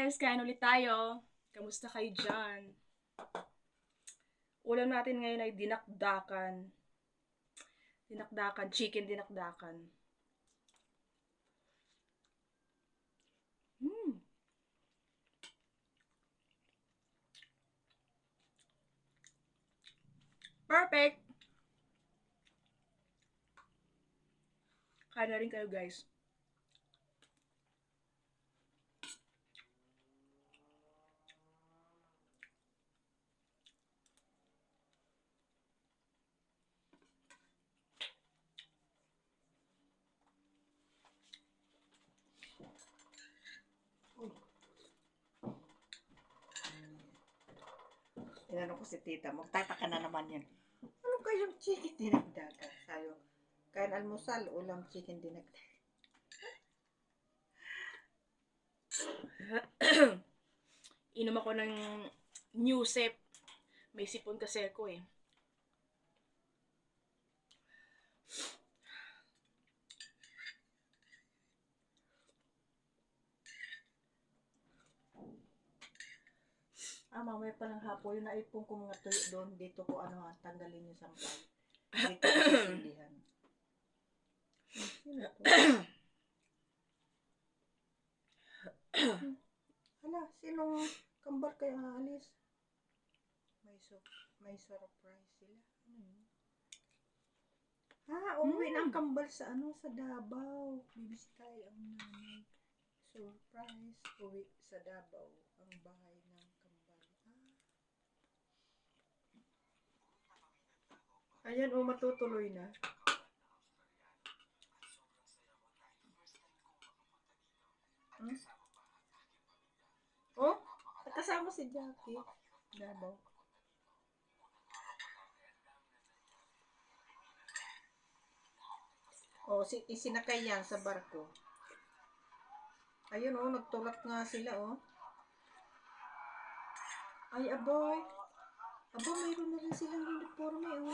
guys, kain ulit tayo. Kamusta kayo dyan? Ulam natin ngayon ay dinakdakan. Dinakdakan, chicken dinakdakan. Perfect! Kain na rin kayo guys. Tinanong ko si tita, magtataka na naman yan. Ano kayong chicken dinagdagan? Sayo, kain almusal, ulam chicken dinagdagan. Inom ako ng new sip. May sipon kasi ako eh. Mamaya pa ng hapon, yung naipong ko mga tuyo doon, dito ko tanggalin yung sampay. Dito ko sisindihan. Hala, sinong kambal kayo aalis? May surprise sila. Uwi na ang kambal sa sa Davao. Bibisitay ang nanay. Surprise, uwi sa Davao ang bahay ng kambal. Ayan, matutuloy na. Nakasama si Jackie. Davao. Isinakay yan sa barko. Ayun, nagtulak nga sila, Ay, aboy. Aba, mayroon na rin silang uniforme,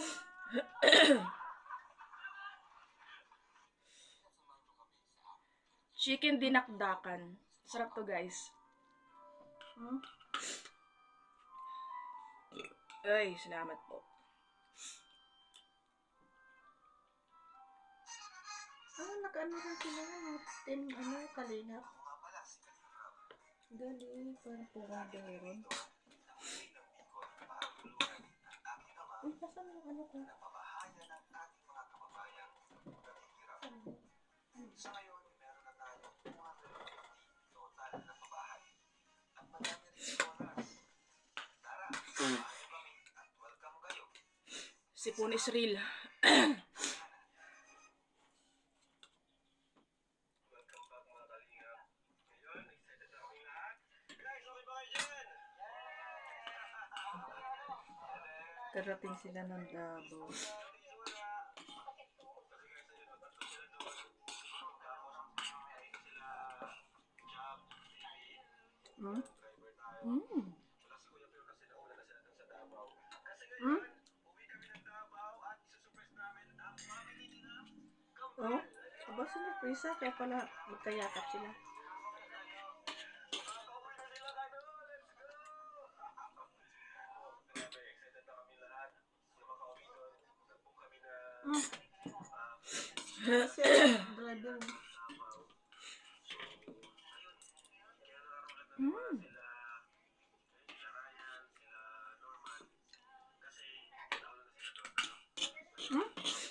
Chicken dinakdakan. Sarap to guys. Ay, salamat po. Naka-ano rin sila, team, kalingap. Gali, para purang meron. Uy, nasan yung ko? Sa ngayon, meron na tayo 250 total na pabahay. At madami rin donors. Tara, kami at welcome kayo. Sipon is real. Welcome back mga kalingap. Ngayon, excited na kami lahat. Guys, okay ba kayo dyan? Karating sila ng Davao. Aba, sinurpresa, kaya pala magkayakap sila. Driver.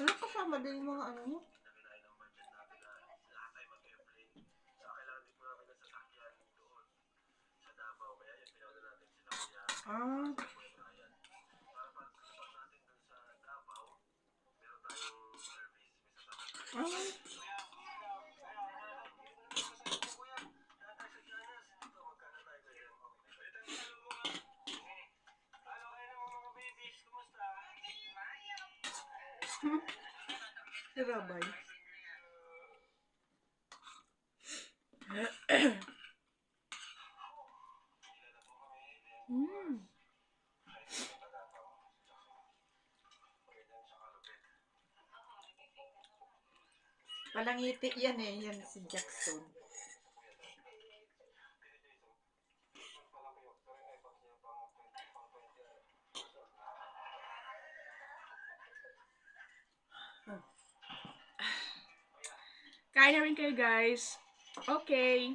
Wala kasama din yung mga mo? Si Rabay. Palangiti yan yan si Jackson. Kain na rin kayo, guys. Okay.